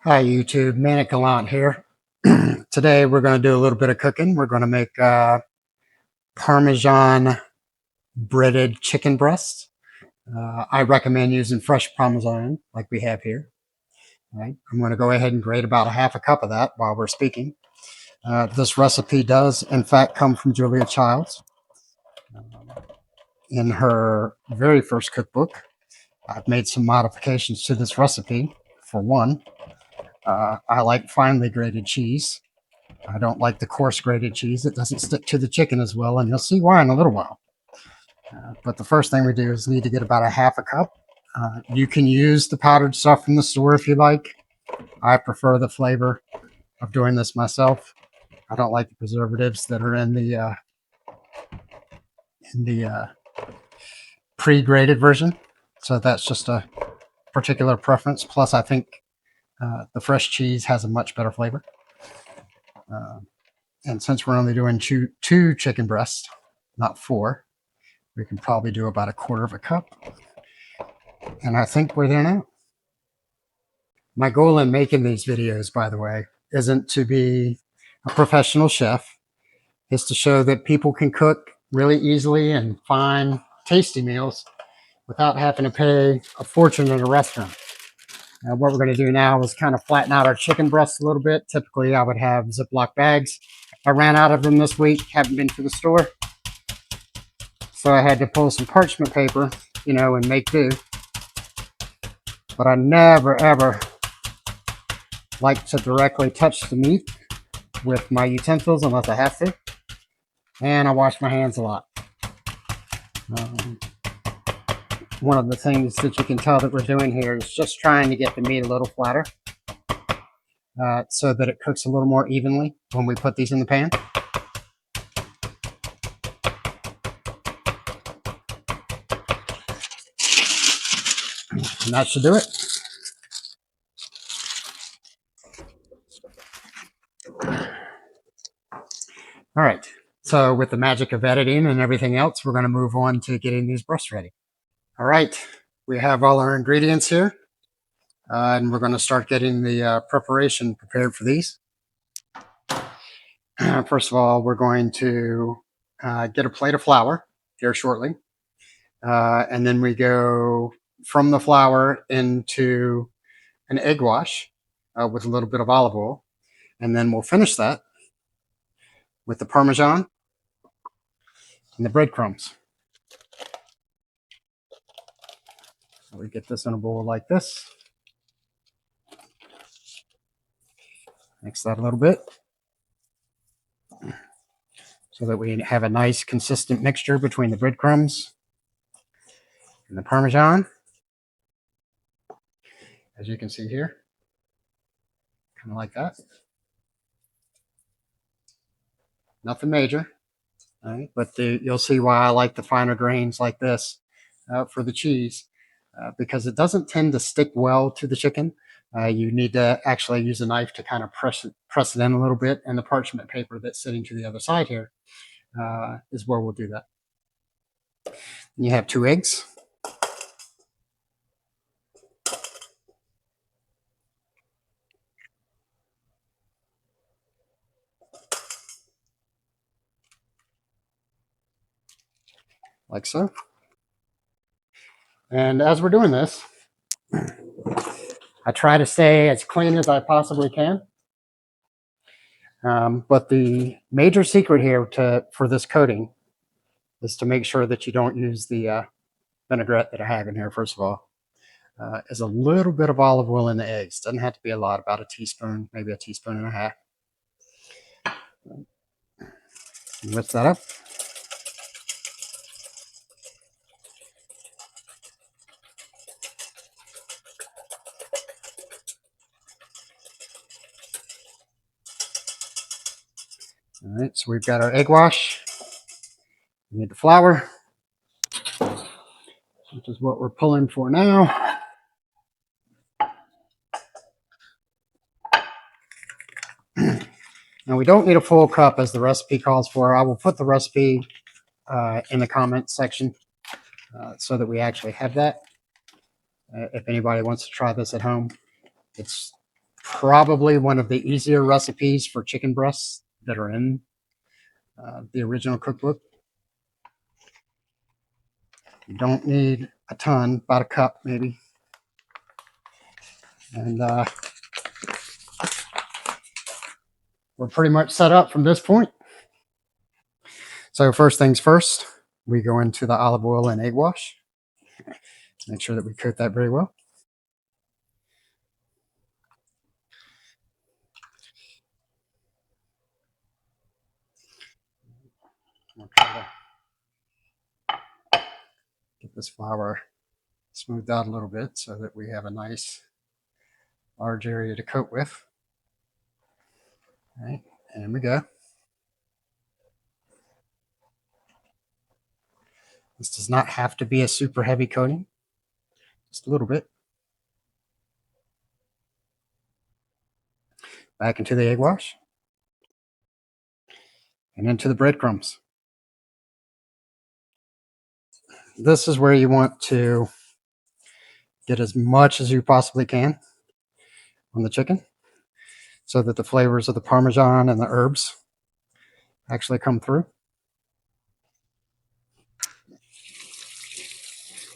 Hi YouTube, Manic Gallant here. Today we're going to do a little bit of cooking. We're going to make Parmesan breaded chicken breast. I recommend using fresh Parmesan like we have here. All right. I'm going to go ahead and grate about a half a cup of that while we're speaking. This recipe does in fact come from Julia Childs. In her very first cookbook, I've made some modifications to this recipe. For one, I like finely grated cheese. I don't like the coarse grated cheese. It doesn't stick to the chicken as well, and you'll see why in a little while. But the first thing we do is need to get about a half a cup. You can use the powdered stuff from the store if you like. I prefer the flavor of doing this myself. I don't like the preservatives that are in the pre-grated version. So that's just a particular preference. Plus, I think the fresh cheese has a much better flavor. And since we're only doing two chicken breasts, not four, we can probably do about a quarter of a cup. And I think we're there now. My goal in making these videos, by the way, isn't to be a professional chef. It's to show that people can cook really easily and find tasty meals without having to pay a fortune in a restaurant. What we're going to do now is kind of flatten out our chicken breasts a little bit. Typically, I would have Ziploc bags. I ran out of them this week, haven't been to the store. So I had to pull some parchment paper, and make do. But I never, ever like to directly touch the meat with my utensils unless I have to. And I wash my hands a lot. One of the things that you can tell that we're doing here is just trying to get the meat a little flatter so that it cooks a little more evenly when we put these in the pan. And that should do it. All right. So with the magic of editing and everything else, we're going to move on to getting these breasts ready. All right. We have all our ingredients here. And we're going to start getting the preparation prepared for these. First of all, we're going to get a plate of flour here shortly. And then we go from the flour into an egg wash with a little bit of olive oil. And then we'll finish that with the Parmesan and the breadcrumbs. So we get this in a bowl like this. Mix that a little bit so that we have a nice consistent mixture between the breadcrumbs and the Parmesan. As you can see here, kind of like that. Nothing major, all right? But you'll see why I like the finer grains like this for the cheese because it doesn't tend to stick well to the chicken. You need to actually use a knife to kind of press it in a little bit, and the parchment paper that's sitting to the other side here is where we'll do that. And you have 2 eggs. Like so. And as we're doing this, I try to stay as clean as I possibly can. But the major secret here for this coating is to make sure that you don't use the vinaigrette that I have in here, first of all. Is a little bit of olive oil in the eggs. Doesn't have to be a lot, about a teaspoon, maybe a teaspoon and a half. Whisk that up. All right, so we've got our egg wash. We need the flour, which is what we're pulling for now. Now we don't need a full cup as the recipe calls for. I will put the recipe in the comments section so that we actually have that. If anybody wants to try this at home, it's probably one of the easier recipes for chicken breasts that are in the original cookbook. You don't need a ton, about a cup maybe. And we're pretty much set up from this point. So first things first, we go into the olive oil and egg wash. Make sure that we coat that very well. We'll try to get this flour smoothed out a little bit so that we have a nice large area to coat with. All right, and we go. This does not have to be a super heavy coating, just a little bit. Back into the egg wash and into the breadcrumbs. This is where you want to get as much as you possibly can on the chicken so that the flavors of the Parmesan and the herbs actually come through.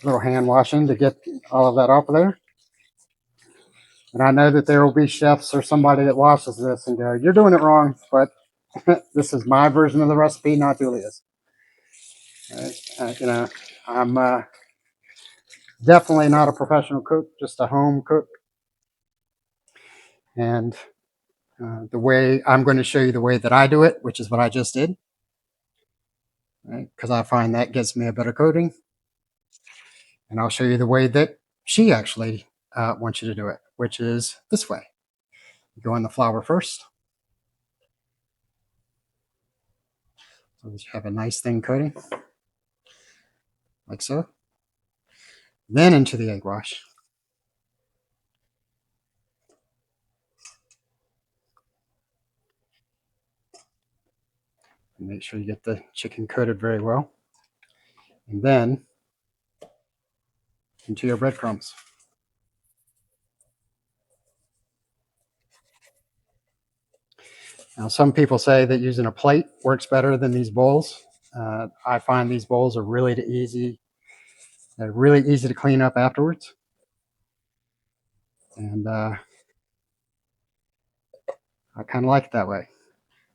A little hand washing to get all of that off of there. And I know that there will be chefs or somebody that watches this and go, "You're doing it wrong," but this is my version of the recipe, not Julia's. I'm definitely not a professional cook, just a home cook. And the way I'm going to show you the way that I do it, which is what I just did, because I find that gives me a better coating. And I'll show you the way that she actually wants you to do it, which is this way. You go in the flour first. So that you have a nice thin coating, like so. Then into the egg wash. And make sure you get the chicken coated very well. And then into your breadcrumbs. Now, some people say that using a plate works better than these bowls. I find these bowls are really easy. They're really easy to clean up afterwards. And I kind of like it that way.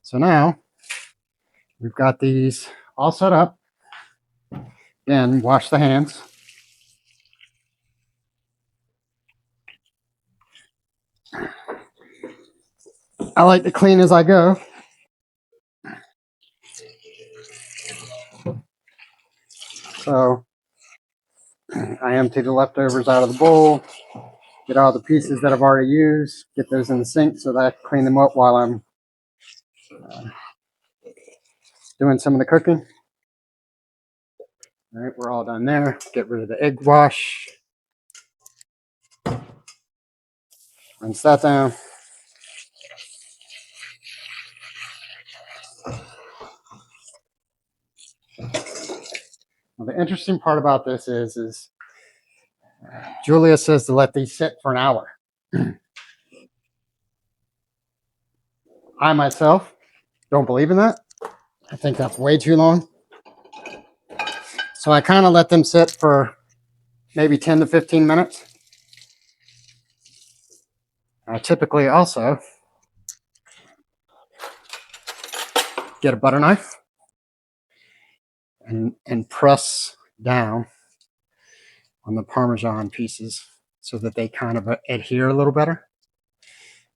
So now we've got these all set up. Again, wash the hands. I like to clean as I go. So I empty the leftovers out of the bowl, get all the pieces that I've already used, get those in the sink so that I can clean them up while I'm doing some of the cooking. All right, we're all done there. Get rid of the egg wash. Rinse that down. Now, the interesting part about this is Julia says to let these sit for an hour. I myself don't believe in that. I think that's way too long. So I kind of let them sit for maybe 10 to 15 minutes. I typically also get a butter knife and press down on the Parmesan pieces so that they kind of adhere a little better.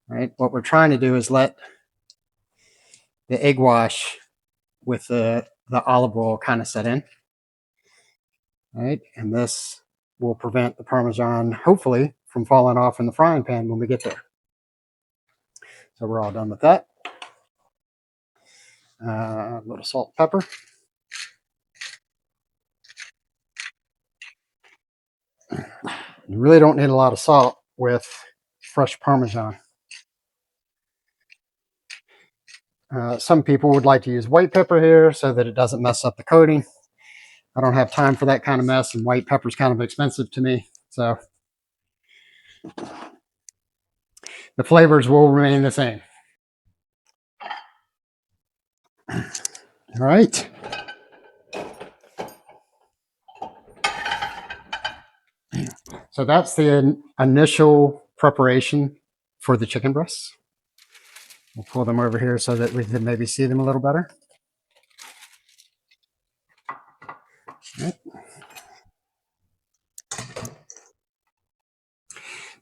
Right? What we're trying to do is let the egg wash with the olive oil kind of set in. Right? And this will prevent the Parmesan, hopefully, from falling off in the frying pan when we get there. So we're all done with that. A little salt and pepper. You really don't need a lot of salt with fresh Parmesan. Some people would like to use white pepper here so that it doesn't mess up the coating. I don't have time for that kind of mess, and white pepper is kind of expensive to me. So the flavors will remain the same. All right. So that's the initial preparation for the chicken breasts. We'll pull them over here so that we can maybe see them a little better. Right.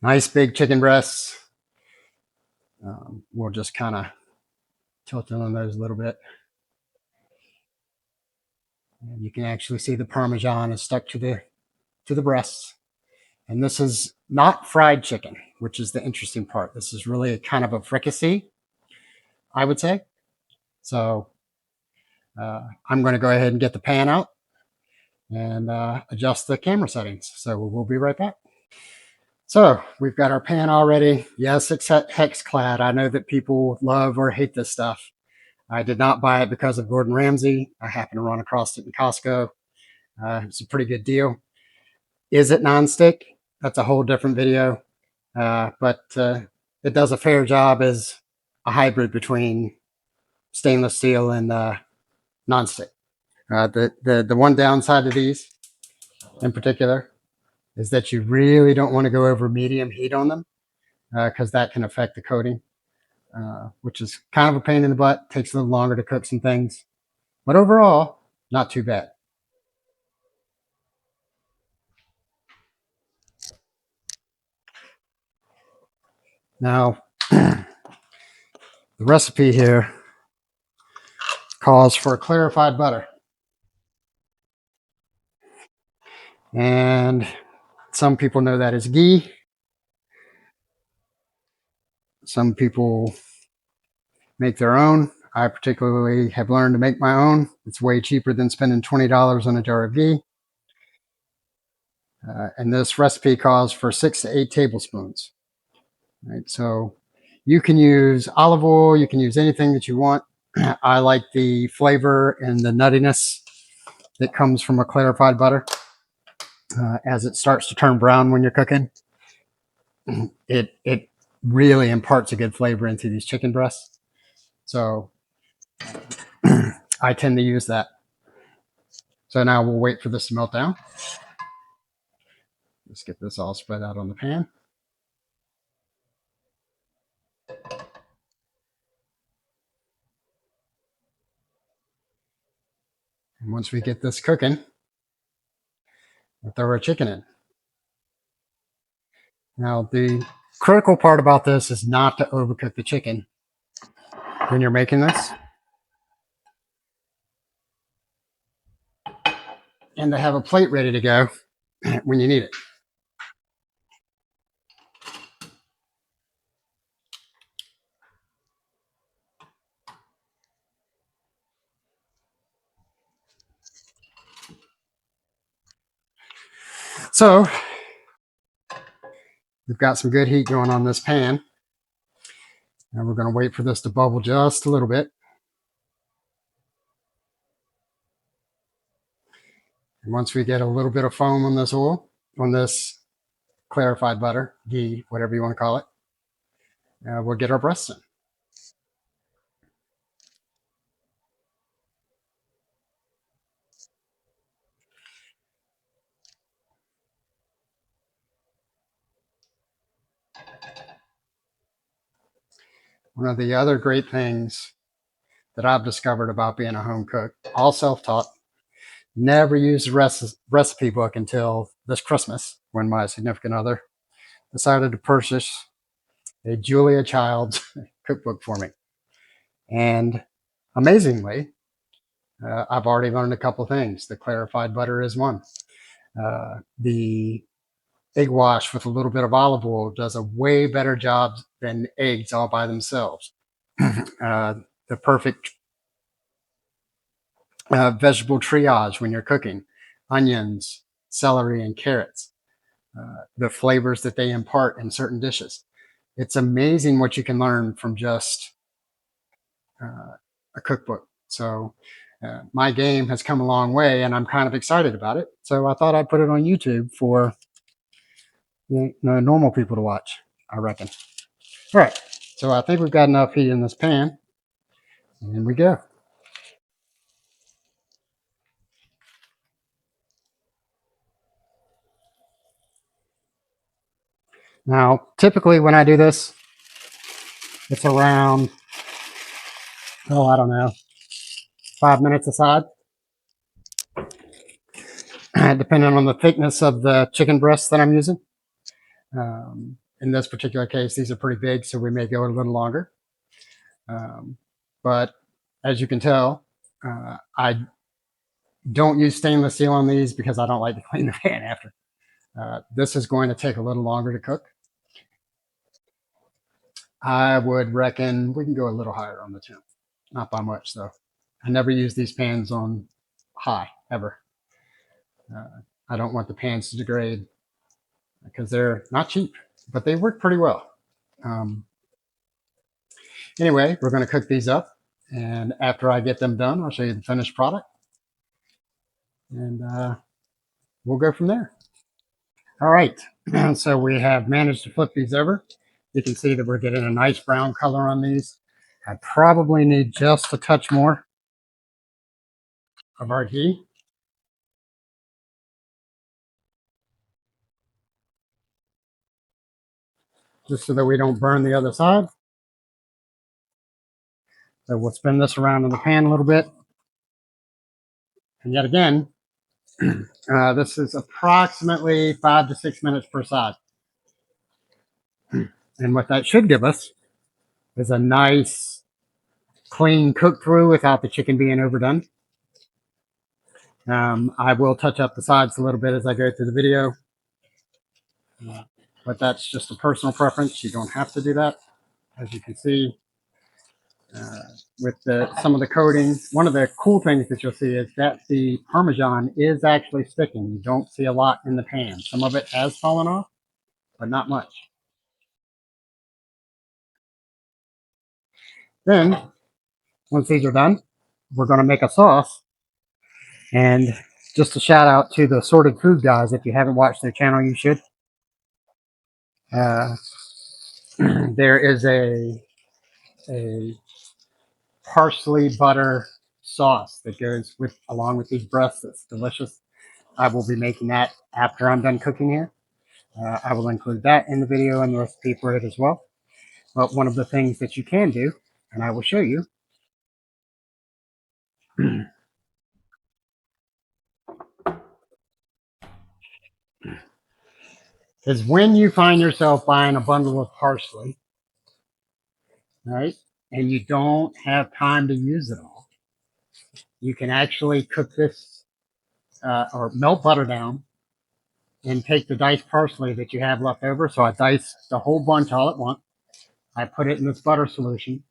Nice big chicken breasts. We'll just kind of tilt in on those a little bit. And you can actually see the Parmesan is stuck to the breasts. And this is not fried chicken, which is the interesting part. This is really a kind of a fricassee, I would say. So I'm going to go ahead and get the pan out and adjust the camera settings. So we'll be right back. So we've got our pan already. Yes, it's hex clad. I know that people love or hate this stuff. I did not buy it because of Gordon Ramsay. I happened to run across it in Costco. It's a pretty good deal. Is it nonstick? That's a whole different video. But it does a fair job as a hybrid between stainless steel and nonstick. The one downside of these in particular is that you really don't want to go over medium heat on them because that can affect the coating, which is kind of a pain in the butt. Takes a little longer to cook some things, but overall, not too bad. Now, the recipe here calls for clarified butter. And some people know that as ghee. Some people make their own. I particularly have learned to make my own. It's way cheaper than spending $20 on a jar of ghee. And this recipe calls for 6 to 8 tablespoons. Right, so you can use olive oil, you can use anything that you want. I like the flavor and the nuttiness that comes from a clarified butter. As it starts to turn brown when you're cooking, it really imparts a good flavor into these chicken breasts. So I tend to use that. So now we'll wait for this to melt down. Let's get this all spread out on the pan. And once we get this cooking, we'll throw our chicken in. Now, the critical part about this is not to overcook the chicken when you're making this, and to have a plate ready to go when you need it. So we've got some good heat going on this pan, and we're going to wait for this to bubble just a little bit. And once we get a little bit of foam on this oil, on this clarified butter, ghee, whatever you want to call it, we'll get our breasts in. One of the other great things that I've discovered about being a home cook, all self-taught, never used a recipe book until this Christmas when my significant other decided to purchase a Julia Child's cookbook for me. And amazingly, I've already learned a couple things. The clarified butter is one. The egg wash with a little bit of olive oil does a way better job than eggs all by themselves. The perfect vegetable triage when you're cooking, onions, celery, and carrots, the flavors that they impart in certain dishes. It's amazing what you can learn from just a cookbook. So my game has come a long way, and I'm kind of excited about it. So I thought I'd put it on YouTube for normal people to watch, I reckon. All right, so I think we've got enough heat in this pan. And in we go. Now, typically when I do this, it's around, oh, I don't know, 5 minutes aside, depending on the thickness of the chicken breasts that I'm using. In this particular case, these are pretty big, so we may go a little longer. Um, but as you can tell, I don't use stainless steel on these because I don't like to clean the pan after. This is going to take a little longer to cook. I would reckon we can go a little higher on the temp. Not by much, though. I never use these pans on high, ever. I don't want the pans to degrade because they're not cheap, but they work pretty well. Um, anyway, we're going to cook these up. And after I get them done, I'll show you the finished product. And we'll go from there. All right. So we have managed to flip these over. You can see that we're getting a nice brown color on these. I probably need just a touch more of our ghee. Just so that we don't burn the other side. So we'll spin this around in the pan a little bit. And yet again, this is approximately 5 to 6 minutes per side. And what that should give us is a nice, clean cook through without the chicken being overdone. I will touch up the sides a little bit as I go through the video, but that's just a personal preference. You don't have to do that. As you can see, with some of the coating, one of the cool things that you'll see is that the Parmesan is actually sticking. You don't see a lot in the pan. Some of it has fallen off, but not much. Then, once these are done, we're going to make a sauce. And just a shout out to the Sorted Food guys. If you haven't watched their channel, you should. Uh, there is a parsley butter sauce that goes with along with these breasts. That's delicious. I will be making that after I'm done cooking here. I will include that in the video and the recipe for it as well. But one of the things that you can do, and I will show you, is when you find yourself buying a bundle of parsley, right, and you don't have time to use it all, you can actually cook this or melt butter down and take the diced parsley that you have left over. So I dice the whole bunch all at once. I put it in this butter solution,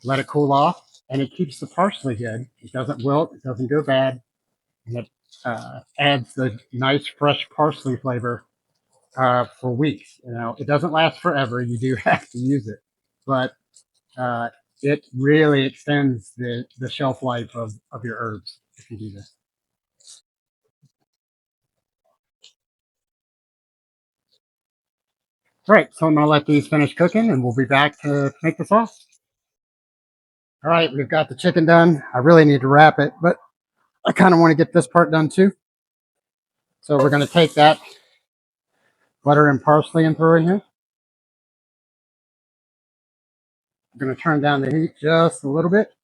let it cool off, and it keeps the parsley good. It doesn't wilt, it doesn't go bad, and it adds the nice fresh parsley flavor for weeks. You know, it doesn't last forever. You do have to use it, but uh, it really extends the shelf life of your herbs if you do this. All right, so I'm gonna let these finish cooking, and we'll be back to make the sauce. All right, we've got the chicken done. I really need to wrap it, but I kind of want to get this part done too. So we're gonna take that butter and parsley and throw in here. I'm gonna turn down the heat just a little bit.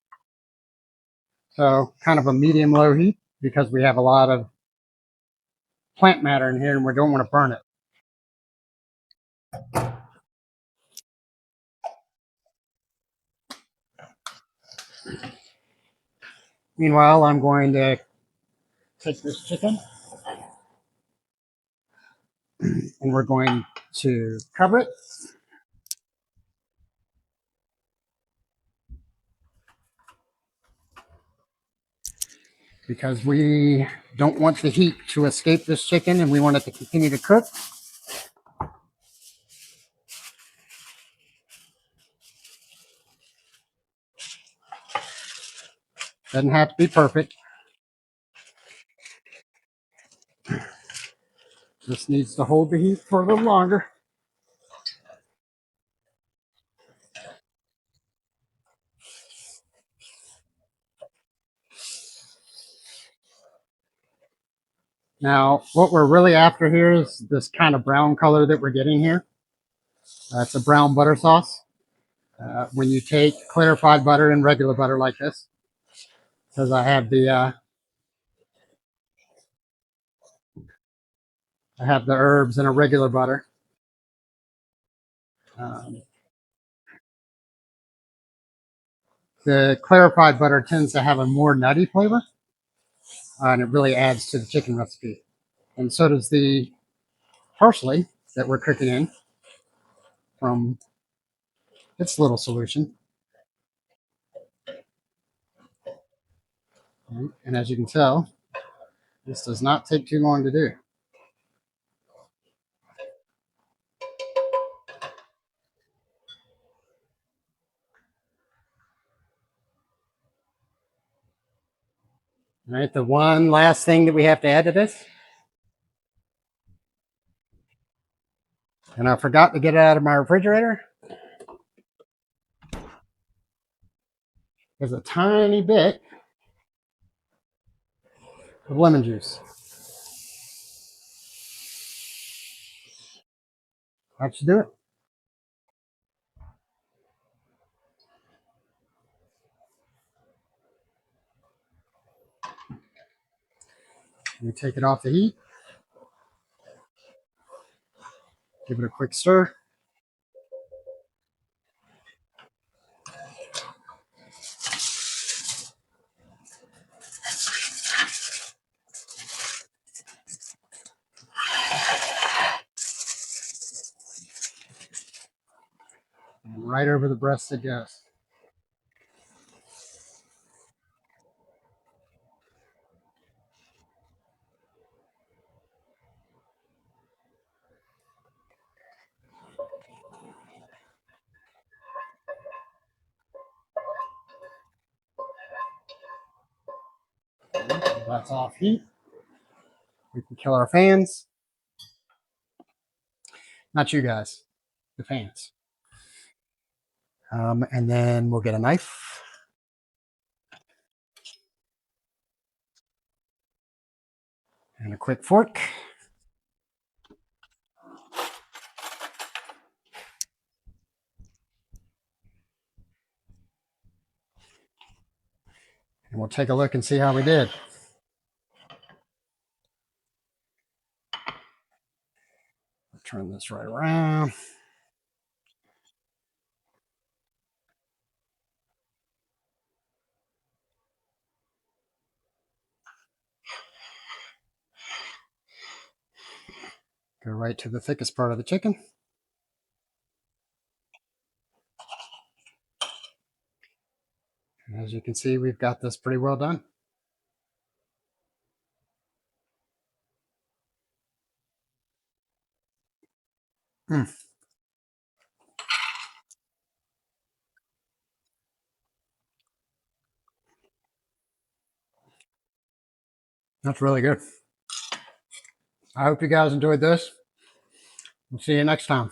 So kind of a medium low heat because we have a lot of plant matter in here and we don't want to burn it. Meanwhile, I'm going to take this chicken and we're going to cover it. Because we don't want the heat to escape this chicken and we want it to continue to cook. Doesn't have to be perfect. Just needs to hold the heat for a little longer. Now, what we're really after here is this kind of brown color that we're getting here. It's a brown butter sauce. When you take clarified butter and regular butter like this, because I have the herbs in a regular butter. Um, the clarified butter tends to have a more nutty flavor, and it really adds to the chicken recipe. And so does the parsley that we're cooking in from its little solution. And as you can tell, this does not take too long to do. All right, the one last thing that we have to add to this, and I forgot to get it out of my refrigerator, is a tiny bit of lemon juice. That should do it. You take it off the heat, give it a quick stir. And right over the breast it goes. That's off heat. We can kill our fans. Not you guys, the fans. And then we'll get a knife and a quick fork. And we'll take a look and see how we did. Turn this right around. Go right to the thickest part of the chicken. And as you can see, we've got this pretty well done. Mm, that's really good. I hope you guys enjoyed this. We'll see you next time.